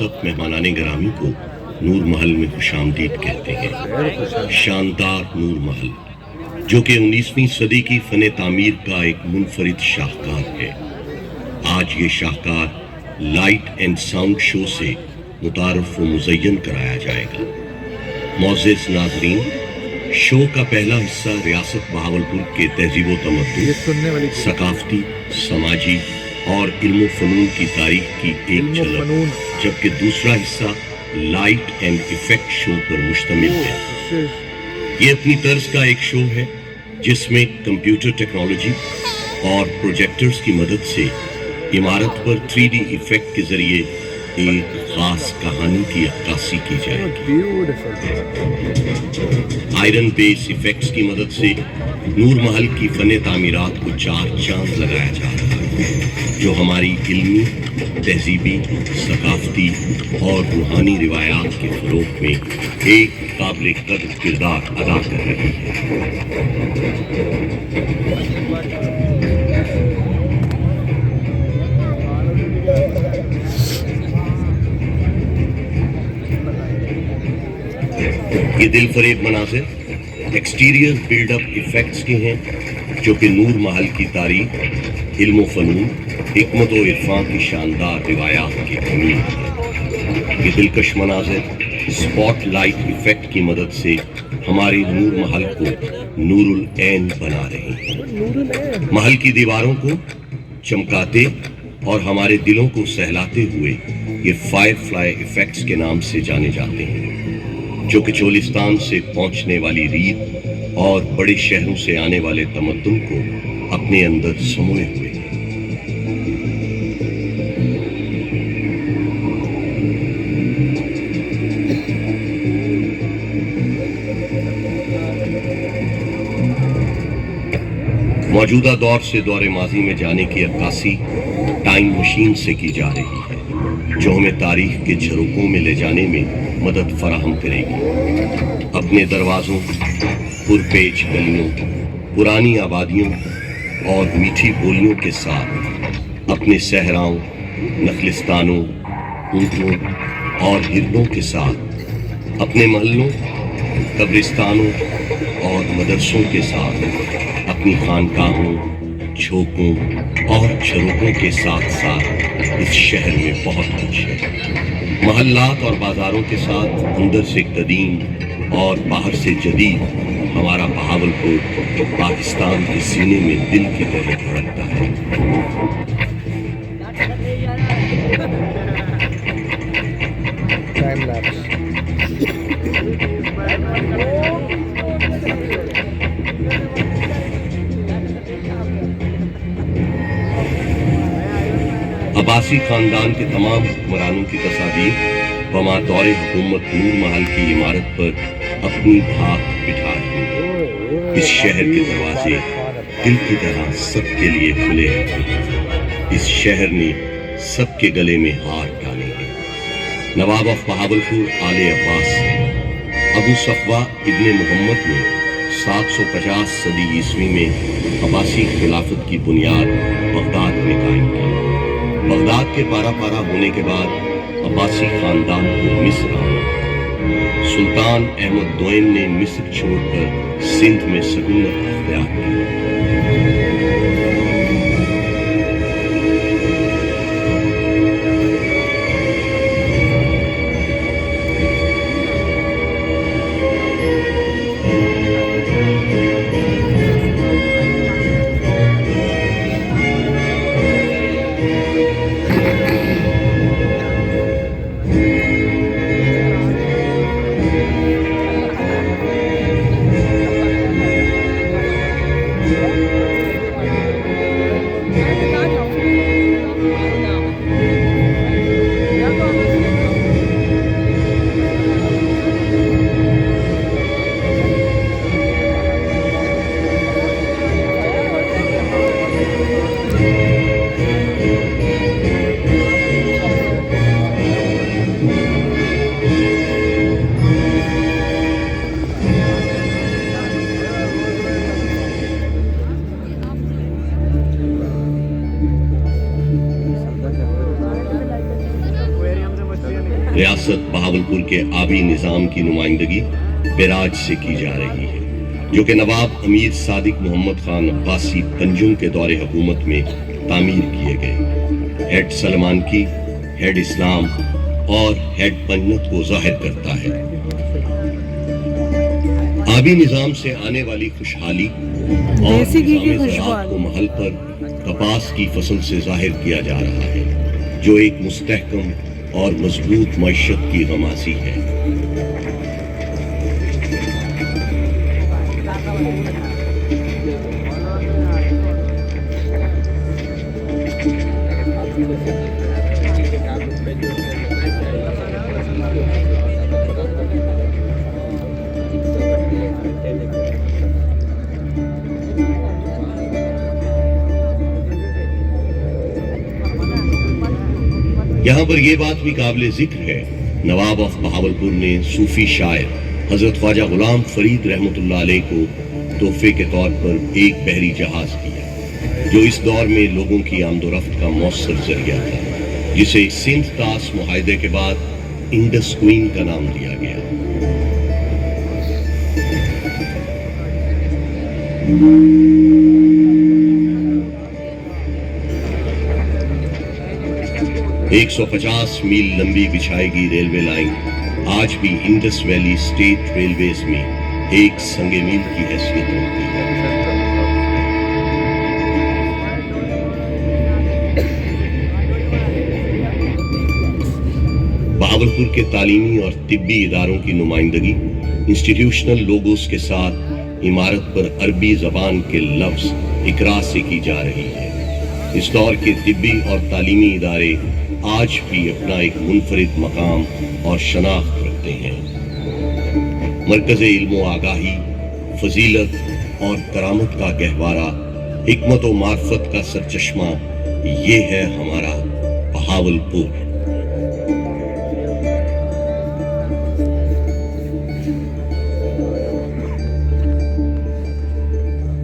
सब मेहमानाने गरामी को नूर महल में खुशामदीद कहते हैं। शानदार नूर महल जो कि 19वीं सदी की फन तामीर का एक मुनफरिद शाहकार है। आज ये शाहकार लाइट एंड साउंड शो से मुतारफ व मुज़य्यन कराया जाएगा। मोअज़्ज़िज़ नाज़रीन, शो का पहला हिस्सा रियासत बहावलपुर के तहजीब व तमद्दुन, सकाफती, समाजी और इल्म फ़नून की तारीख की एक झलक, जबकि दूसरा हिस्सा लाइट एंड इफेक्ट शो पर मुश्तमिल है। ये अपनी तर्ज का एक शो है जिसमें कंप्यूटर टेक्नोलॉजी और प्रोजेक्टर्स की मदद से इमारत पर 3D इफेक्ट के जरिए एक खास कहानी की अक्कासी की जाएगी। आयरन बेस इफेक्ट्स की मदद से नूर महल की फन तामीरात को 4 चांद लगाया जा रहा है, जो हमारी इल्मी, तहजीबी, सकाफती और रूहानी रिवायात के फरोग में एक काबिल कदर किरदार अदा कर रही है। ये दिल फरेब मनाज़िर एक्सटीरियर बिल्डअप इफेक्ट्स के हैं जो कि नूर महल की तारीख, इल्म फ़नून, हिकमत व इरफान की शानदार रिवायात की अमीर है। ये दिलकश मनाज़िर स्पॉट लाइट इफेक्ट की मदद से हमारे नूर महल को नूरुल ऐन बना रहे हैं। महल की दीवारों को चमकाते और हमारे दिलों को सहलाते हुए ये फायरफ्लाई इफेक्ट्स के नाम से जाने जाते हैं, जो कि चोलिस्तान से पहुंचने वाली रीत और बड़े शहरों से आने वाले तमद्दुन को अपने अंदर समोए हुए हैं। मौजूदा दौर से दौरे माजी में जाने की अक्कासी टाइम मशीन से की जा रही है, जो हमें तारीख के झरोकों में ले जाने में मदद फराहम करेगी। अपने दरवाज़ों, पुरपेच गलियों, पुरानी आबादियों और मीठी बोलियों के साथ अपने सहराओं, नखलिस्तानों, ऊँटों और हिरनों के साथ अपने महलों, कब्रिस्तानों और मदरसों के साथ अपनी खानकाहों, झोंकों और झरोकों के साथ साथ इस शहर में बहुत कुछ है। महल्लात और बाजारों के साथ अंदर से कदीम और बाहर से जदीद हमारा बहावलपुर पाकिस्तान के सीने में दिल की तरह धड़कता है। Time lapse. अब्बासी खानदान के तमाम हुक्मरानों की तस्वीर बमातौर हुकूमत नूर महल की इमारत पर अपनी धाक बिठा रही। इस शहर के दरवाजे दिल की तरह सबके लिए खुले हैं। इस शहर ने सबके गले में हार डाले हैं। नवाब ऑफ बहावलपुर आले अब्बास अबू सफवा इब्ने मोहम्मद ने 750 सदी ईस्वी में अब्बासी खिलाफत की बुनियाद बगदाद में कायम की। बगदाद के पारा पारा होने के बाद अब्बासी खानदान को मिस्र आना। सुल्तान अहमद दोयम ने मिस्र छोड़कर सिंध में सकूनत अख्तियार की। ریاست بہاولپور کے آبی نظام کی نمائندگی بیراج سے کی جا رہی ہے، جو کہ نواب امیر صادق محمد خان عباسی پنجم کے دور حکومت میں تعمیر کیے گئے۔ ہیڈ سلمان کی، ہیڈ اسلام اور ہیڈ پنجت کو ظاہر کرتا ہے۔ آبی نظام سے آنے والی خوشحالی اور نظام زراعت کو محل پر کپاس کی فصل سے ظاہر کیا جا رہا ہے، جو ایک مستحکم اور مضبوط معیشت کی غمازی ہے۔ یہاں پر یہ بات بھی قابل ذکر ہے، نواب آف بہاولپور نے صوفی شاعر حضرت خواجہ غلام فرید رحمۃ اللہ علیہ کو تحفے کے طور پر ایک بحری جہاز دیا، جو اس دور میں لوگوں کی آمد و رفت کا مؤثر ذریعہ تھا، جسے سندھ طاس معاہدے کے بعد انڈس کوئین کا نام دیا گیا۔ ایک 150 میل لمبی بچھائی گئی ریلوے لائن آج بھی انڈس ویلی اسٹیٹ ریلویز میں ایک سنگ میل کی حیثیت رکھتی ہے۔ بہاولپور کے تعلیمی اور طبی اداروں کی نمائندگی انسٹیٹیوشنل لوگوز کے ساتھ عمارت پر عربی زبان کے لفظ اقرا سے کی جا رہی ہے۔ اس دور کے طبی اور تعلیمی ادارے آج بھی اپنا ایک منفرد مقام اور شناخت رکھتے ہیں۔ مرکز علم و آگاہی، فضیلت اور کرامت کا گہوارہ، حکمت و معرفت کا سرچشمہ، یہ ہے ہمارا بہاولپور۔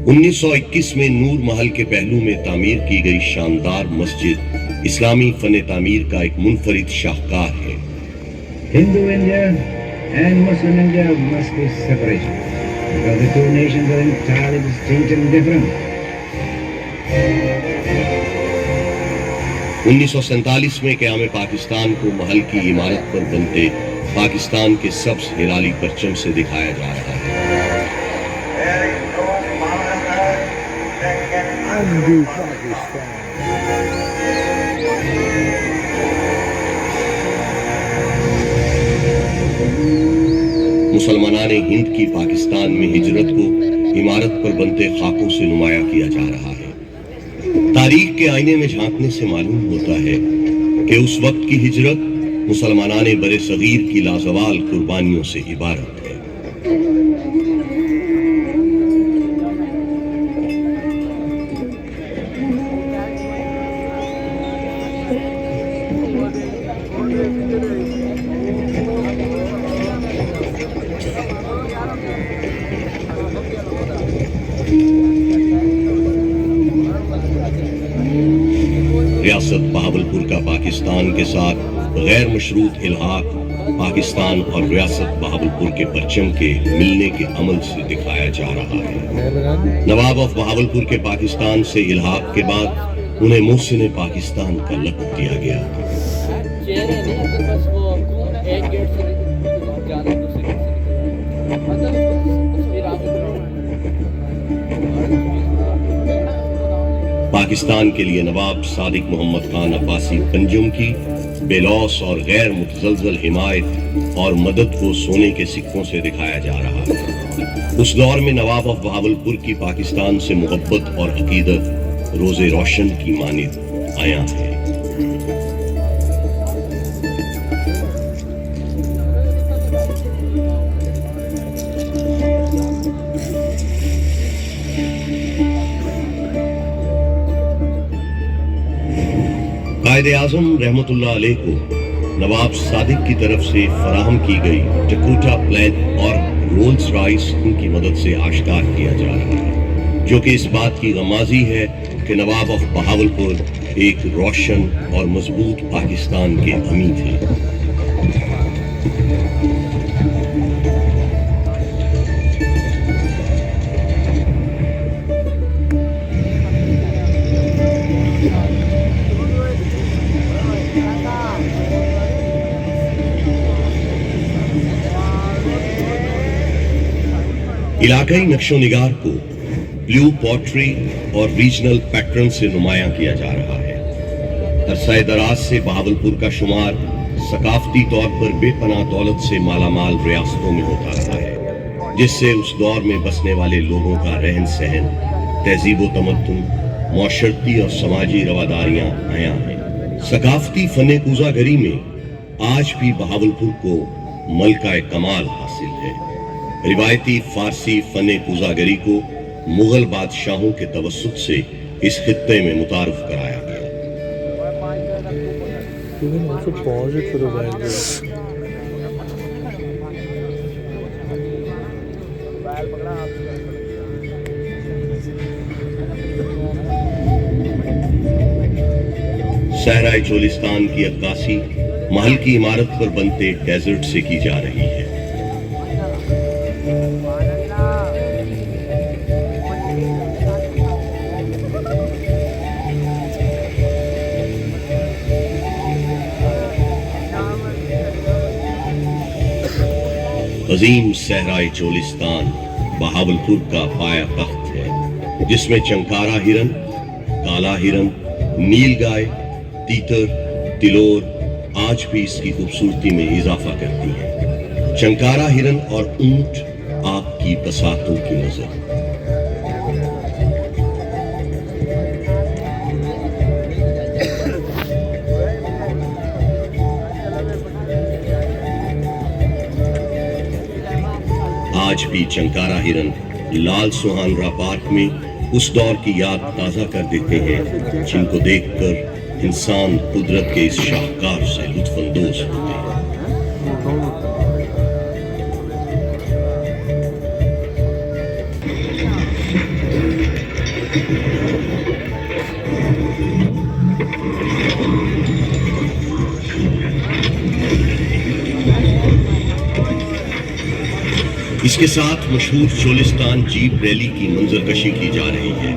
1921 میں نور محل کے پہلو میں تعمیر کی گئی شاندار مسجد اسلامی فن تعمیر کا ایک منفرد شاہکار ہے۔ Hindu India and Muslim India must be separated because the two nations are entirely distinct and different. 1947 میں قیام پاکستان کو محل کی عمارت پر بنتے پاکستان کے سبز ہلالی پرچم سے دکھایا جا رہا ہے۔ مسلمانان ہند کی پاکستان میں ہجرت کو عمارت پر بنتے خاکوں سے نمایاں کیا جا رہا ہے۔ تاریخ کے آئینے میں جھانکنے سے معلوم ہوتا ہے کہ اس وقت کی ہجرت مسلمانان بر صغیر کی لازوال قربانیوں سے عبارت ہے۔ ریاست بہاولپور کا پاکستان کے ساتھ غیر مشروط الحاق پاکستان اور ریاست بہاولپور کے پرچم کے ملنے کے عمل سے دکھایا جا رہا ہے۔ نواب آف بہاولپور کے پاکستان سے الحاق کے بعد انہیں محسن پاکستان کا لقب دیا گیا۔ پاکستان کے لیے نواب صادق محمد خان عباسی پنجم کی بے لوث اور غیر متزلزل حمایت اور مدد کو سونے کے سکوں سے دکھایا جا رہا ہے۔ اس دور میں نواب آف بہاولپور کی پاکستان سے محبت اور عقیدت روز روشن کی مانند عیاں ہے۔ قائد اعظم رحمت اللہ علیہ کو نواب صادق کی طرف سے فراہم کی گئی ڈکوٹا پلین اور رولز رائس ان کی مدد سے آشکار کیا جا رہا ہے، جو کہ اس بات کی غمازی ہے کہ نواب آف بہاولپور ایک روشن اور مضبوط پاکستان کے امید ہیں۔ इलाकाई नक्शो निगार को ब्लू पॉटरी और रीजनल पैटर्न से नुमायां किया जा रहा है। अरसा दराज से बहावलपुर का शुमार सकाफती तौर पर बेपनाह दौलत से मालामाल रियासतों में होता रहा है, जिससे उस दौर में बसने वाले लोगों का रहन सहन, तहजीब व तमद्दुन, मौशरती और समाजी रवादारियां आया हैं। सकाफती फने कूजागरी में आज भी बहावलपुर को मलका कमाल हासिल है। रिवायती फारसी फने कूजागरी को मुगल बादशाहों के तवस्सुत से इस खित्ते में मुतारफ कराया गया। You can also pause it for a while. सहराए Cholistan की अक्कासी महल की इमारत पर बनते डेजर्ट से की जा रही है। अजीम सहराए चोलिस्तान बहावलपुर का पाया तख्त है, जिसमें चंकारा हिरन, काला हिरन, नीलगाय, तीतर, तिलोर आज भी इसकी खूबसूरती में इजाफा करती हैं। चंकारा हिरन और ऊंट आपकी बसातों की नजर। आज भी चंकारा हिरन लाल सुहानरा पार्क में उस दौर की याद ताजा कर देते हैं, जिनको देखकर इंसान कुदरत के इस शाहकार से लुत्फानंदोज होते हैं। इसके साथ मशहूर चोलिस्तान जीप रैली की मंजरकशी की जा रही है।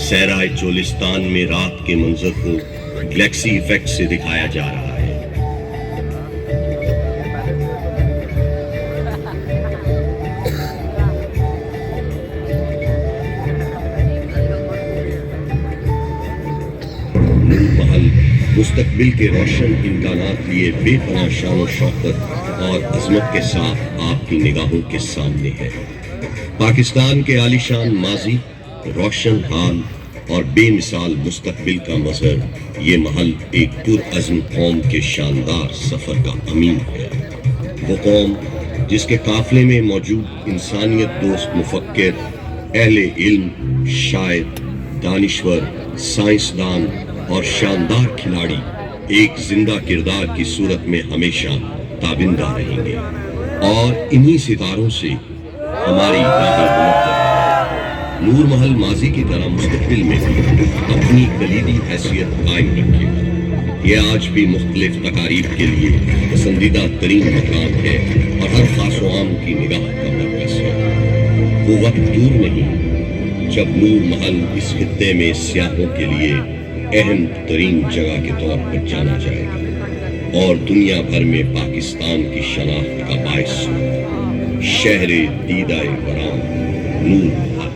सहराए चोलिस्तान में रात के मंजर को गैलेक्सी इफेक्ट से दिखाया जा रहा है। नूर महल मुस्तकबिल के रोशन इम्कानात लिए बेपनाह शान और शौकत और अजमत के साथ आपकी निगाहों के सामने है। पाकिस्तान के आलीशान माजी, रोशन हाल और बेमिसाल मुस्तकबिल का मजहर ये महल एक पुरअज़्म कौम के शानदार सफर का अमीन है। वो कौम जिसके काफिले में मौजूद इंसानियत दोस्त मुफक्किर, अहले इल्म, शायर, दानिश्वर, साइंसदान और शानदार खिलाड़ी एक जिंदा किरदार की सूरत में हमेशा ताबिंदा रहेंगे और इन्हीं सितारों से हमारी राहें बुलंद है। नूर महल माजी की तरह मुस्तकबिल में भी अपनी कलीदी हैसियत कायम रखेगा। ये आज भी मुख्तलिफ तकारीब के लिए पसंदीदा तरीन मकाम है और हर खास व आम की निगाह का मरकज़ है। वो वक्त दूर नहीं जब नूर महल इस खित्ते में सियाहों के लिए अहम तरीन जगह के तौर पर जाना जाएगा और दुनिया भर में पाकिस्तान की शनाख्त का बाइस शहरे दीदाए बराम नूर महल।